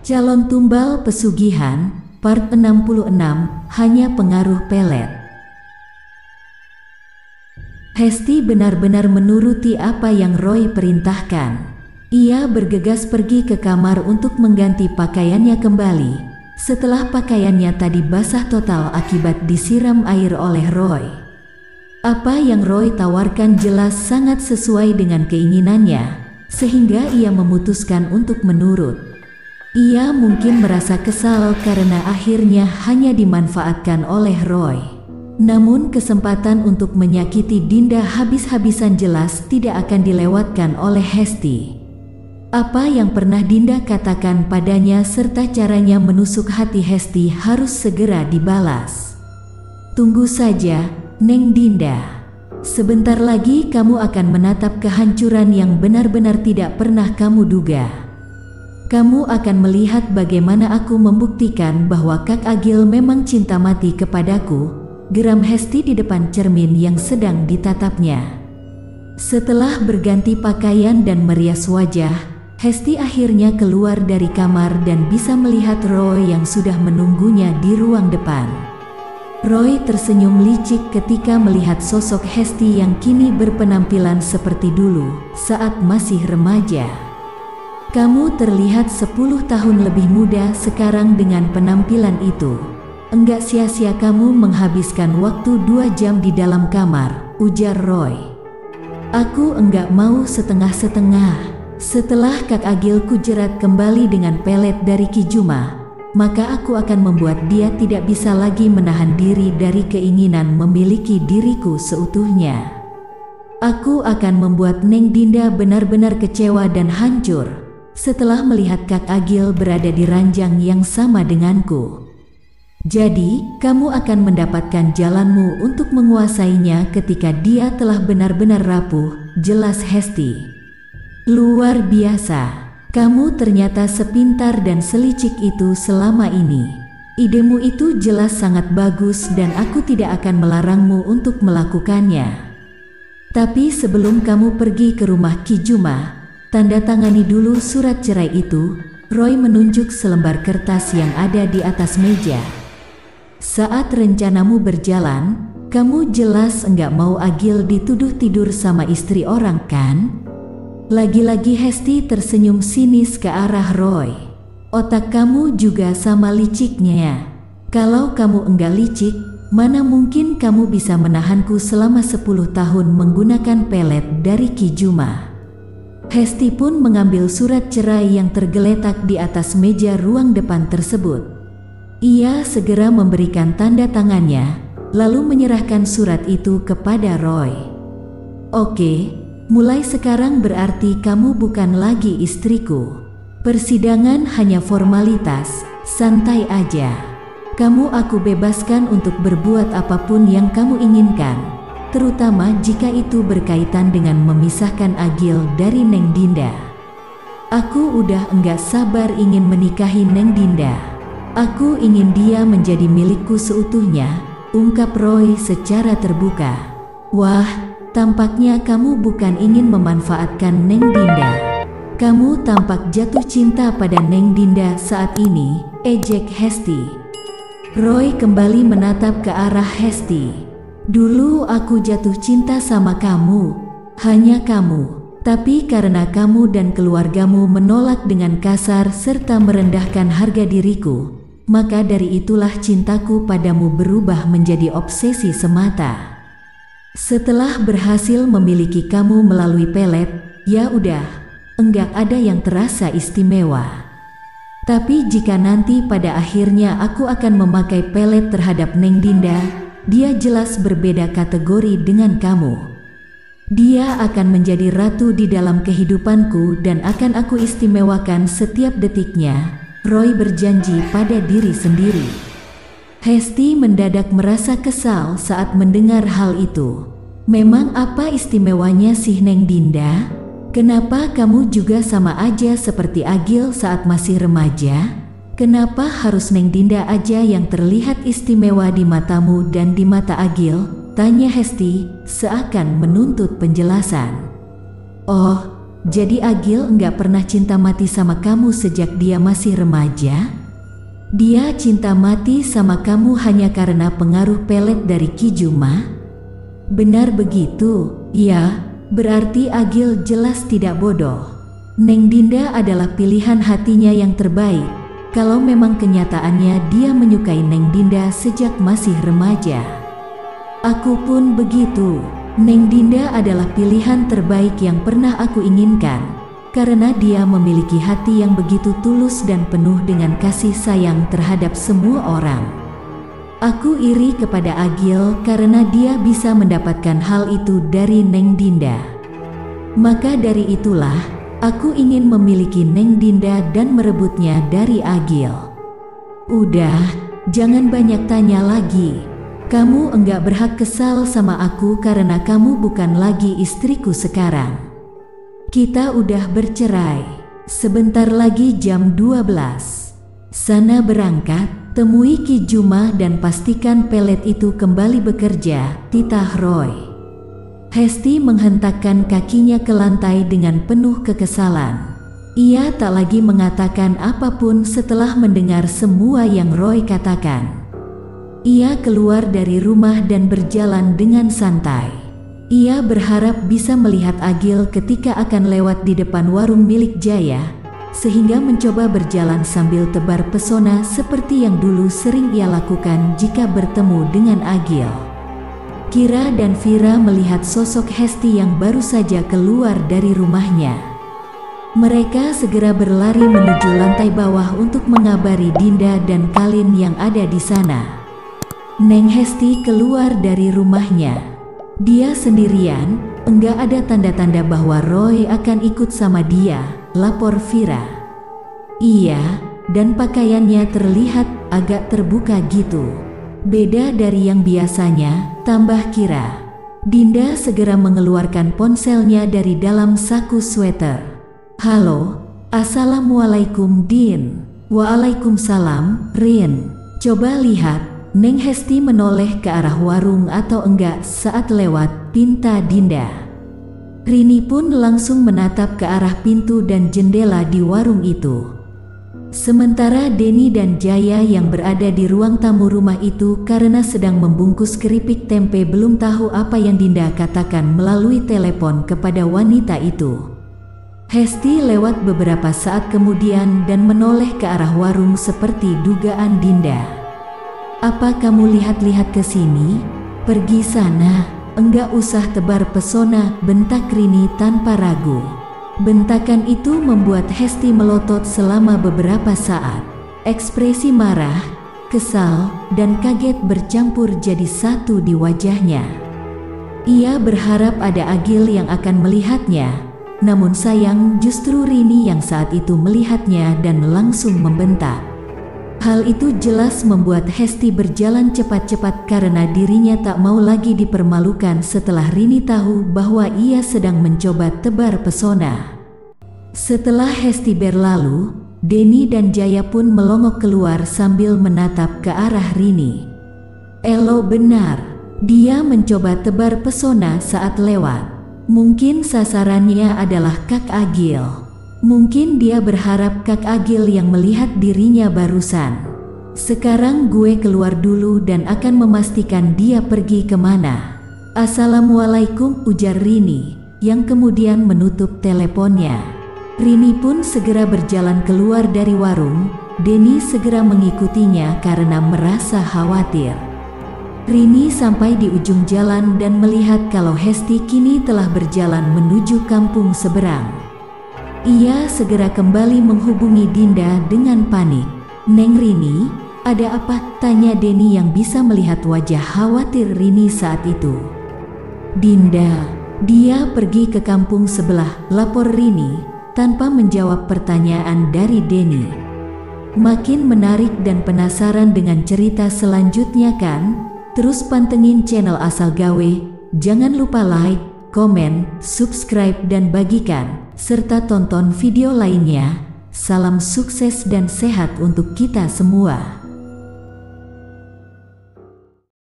Calon Tumbal Pesugihan, Part 66, Hanya Pengaruh Pelet. Hesti benar-benar menuruti apa yang Roy perintahkan. Ia bergegas pergi ke kamar untuk mengganti pakaiannya kembali, setelah pakaiannya tadi basah total akibat disiram air oleh Roy. Apa yang Roy tawarkan jelas sangat sesuai dengan keinginannya, sehingga ia memutuskan untuk menurut. Ia mungkin merasa kesal karena akhirnya hanya dimanfaatkan oleh Roy. Namun kesempatan untuk menyakiti Dinda habis-habisan jelas tidak akan dilewatkan oleh Hesti. Apa yang pernah Dinda katakan padanya serta caranya menusuk hati Hesti harus segera dibalas. Tunggu saja, Neng Dinda. Sebentar lagi kamu akan menatap kehancuran yang benar-benar tidak pernah kamu duga. Kamu akan melihat bagaimana aku membuktikan bahwa Kak Agil memang cinta mati kepadaku, geram Hesti di depan cermin yang sedang ditatapnya. Setelah berganti pakaian dan merias wajah, Hesti akhirnya keluar dari kamar dan bisa melihat Roy yang sudah menunggunya di ruang depan. Roy tersenyum licik ketika melihat sosok Hesti yang kini berpenampilan seperti dulu saat masih remaja. Kamu terlihat 10 tahun lebih muda sekarang dengan penampilan itu. Enggak sia-sia kamu menghabiskan waktu 2 jam di dalam kamar, ujar Roy. Aku enggak mau setengah-setengah. Setelah Kak Agil kujerat kembali dengan pelet dari Kijuma, maka aku akan membuat dia tidak bisa lagi menahan diri dari keinginan memiliki diriku seutuhnya. Aku akan membuat Neng Dinda benar-benar kecewa dan hancur setelah melihat Kak Agil berada di ranjang yang sama denganku. Jadi, kamu akan mendapatkan jalanmu untuk menguasainya ketika dia telah benar-benar rapuh, jelas Hesti. Luar biasa, kamu ternyata sepintar dan selicik itu selama ini. Idemu itu jelas sangat bagus dan aku tidak akan melarangmu untuk melakukannya. Tapi sebelum kamu pergi ke rumah Kijuma, tanda tangani dulu surat cerai itu. Roy menunjuk selembar kertas yang ada di atas meja. Saat rencanamu berjalan, kamu jelas enggak mau Agil dituduh tidur sama istri orang kan? Lagi-lagi Hesti tersenyum sinis ke arah Roy. Otak kamu juga sama liciknya. Kalau kamu enggak licik, mana mungkin kamu bisa menahanku selama 10 tahun menggunakan pelet dari Kijuma. Hesti pun mengambil surat cerai yang tergeletak di atas meja ruang depan tersebut. Ia segera memberikan tanda tangannya, lalu menyerahkan surat itu kepada Roy. Oke, mulai sekarang berarti kamu bukan lagi istriku. Persidangan hanya formalitas, santai aja. Kamu aku bebaskan untuk berbuat apapun yang kamu inginkan, terutama jika itu berkaitan dengan memisahkan Agil dari Neng Dinda. Aku udah enggak sabar ingin menikahi Neng Dinda. Aku ingin dia menjadi milikku seutuhnya, ungkap Roy secara terbuka. Wah, tampaknya kamu bukan ingin memanfaatkan Neng Dinda. Kamu tampak jatuh cinta pada Neng Dinda saat ini, ejek Hesti. Roy kembali menatap ke arah Hesti. Dulu aku jatuh cinta sama kamu, hanya kamu. Tapi karena kamu dan keluargamu menolak dengan kasar serta merendahkan harga diriku, maka dari itulah cintaku padamu berubah menjadi obsesi semata. Setelah berhasil memiliki kamu melalui pelet, ya udah, enggak ada yang terasa istimewa. Tapi jika nanti pada akhirnya aku akan memakai pelet terhadap Neng Dinda, dia jelas berbeda kategori dengan kamu. Dia akan menjadi ratu di dalam kehidupanku dan akan aku istimewakan setiap detiknya, Roy berjanji pada diri sendiri. Hesti mendadak merasa kesal saat mendengar hal itu. Memang apa istimewanya si Neng Dinda? Kenapa kamu juga sama aja seperti Agil saat masih remaja? Kenapa harus Neng Dinda aja yang terlihat istimewa di matamu dan di mata Agil? Tanya Hesti, seakan menuntut penjelasan. Oh, Jadi Agil enggak pernah cinta mati sama kamu sejak dia masih remaja? Dia cinta mati sama kamu hanya karena pengaruh pelet dari Ki Juma? Benar begitu? Ya, berarti Agil jelas tidak bodoh. Neng Dinda adalah pilihan hatinya yang terbaik. Kalau memang kenyataannya dia menyukai Neng Dinda sejak masih remaja. Aku pun begitu. Neng Dinda adalah pilihan terbaik yang pernah aku inginkan, karena dia memiliki hati yang begitu tulus dan penuh dengan kasih sayang terhadap semua orang. Aku iri kepada Agil karena dia bisa mendapatkan hal itu dari Neng Dinda. Maka dari itulah, aku ingin memiliki Neng Dinda dan merebutnya dari Agil. Udah, jangan banyak tanya lagi. Kamu enggak berhak kesal sama aku karena kamu bukan lagi istriku sekarang. Kita udah bercerai. Sebentar lagi jam 12. Sana berangkat, temui Ki Juma dan pastikan pelet itu kembali bekerja, titah Roy. Hesti menghentakkan kakinya ke lantai dengan penuh kekesalan. Ia tak lagi mengatakan apapun setelah mendengar semua yang Roy katakan. Ia keluar dari rumah dan berjalan dengan santai. Ia berharap bisa melihat Agil ketika akan lewat di depan warung milik Jaya, sehingga mencoba berjalan sambil tebar pesona seperti yang dulu sering ia lakukan jika bertemu dengan Agil. Kira dan Vira melihat sosok Hesti yang baru saja keluar dari rumahnya. Mereka segera berlari menuju lantai bawah untuk mengabari Dinda dan Kalin yang ada di sana. Neng Hesti keluar dari rumahnya. Dia sendirian, enggak ada tanda-tanda bahwa Roy akan ikut sama dia, lapor Vira. Iya, dan pakaiannya terlihat agak terbuka gitu. Beda dari yang biasanya, tambah Kira. Dinda segera mengeluarkan ponselnya dari dalam saku sweater. Halo, Assalamualaikum Din. Waalaikumsalam, Rin. Coba lihat. Neng Hesti menoleh ke arah warung atau enggak saat lewat, pinta Dinda. Rini pun langsung menatap ke arah pintu dan jendela di warung itu. Sementara Denny dan Jaya yang berada di ruang tamu rumah itu karena sedang membungkus keripik tempe belum tahu apa yang Dinda katakan melalui telepon kepada wanita itu. Hesti lewat beberapa saat kemudian dan menoleh ke arah warung seperti dugaan Dinda. Apa kamu lihat-lihat ke sini? Pergi sana, enggak usah tebar pesona, bentak Rini tanpa ragu. Bentakan itu membuat Hesti melotot selama beberapa saat. Ekspresi marah, kesal, dan kaget bercampur jadi satu di wajahnya. Ia berharap ada Agil yang akan melihatnya, namun sayang justru Rini yang saat itu melihatnya dan langsung membentak. Hal itu jelas membuat Hesti berjalan cepat-cepat karena dirinya tak mau lagi dipermalukan setelah Rini tahu bahwa ia sedang mencoba tebar pesona. Setelah Hesti berlalu, Denny dan Jaya pun melongok keluar sambil menatap ke arah Rini. Elo benar, dia mencoba tebar pesona saat lewat. Mungkin sasarannya adalah Kak Agil. Mungkin dia berharap Kak Agil yang melihat dirinya barusan. Sekarang gue keluar dulu dan akan memastikan dia pergi kemana. Assalamualaikum, ujar Rini, yang kemudian menutup teleponnya. Rini pun segera berjalan keluar dari warung. Denny segera mengikutinya karena merasa khawatir. Rini sampai di ujung jalan dan melihat kalau Hesti kini telah berjalan menuju kampung seberang. Ia segera kembali menghubungi Dinda dengan panik. Neng Rini, ada apa? Tanya Denny yang bisa melihat wajah khawatir Rini saat itu. Dinda, dia pergi ke kampung sebelah, lapor Rini, tanpa menjawab pertanyaan dari Denny. Makin menarik dan penasaran dengan cerita selanjutnya kan? Terus pantengin channel Asal Gawe, jangan lupa like, komen, subscribe dan bagikan, serta tonton video lainnya. Salam sukses dan sehat untuk kita semua.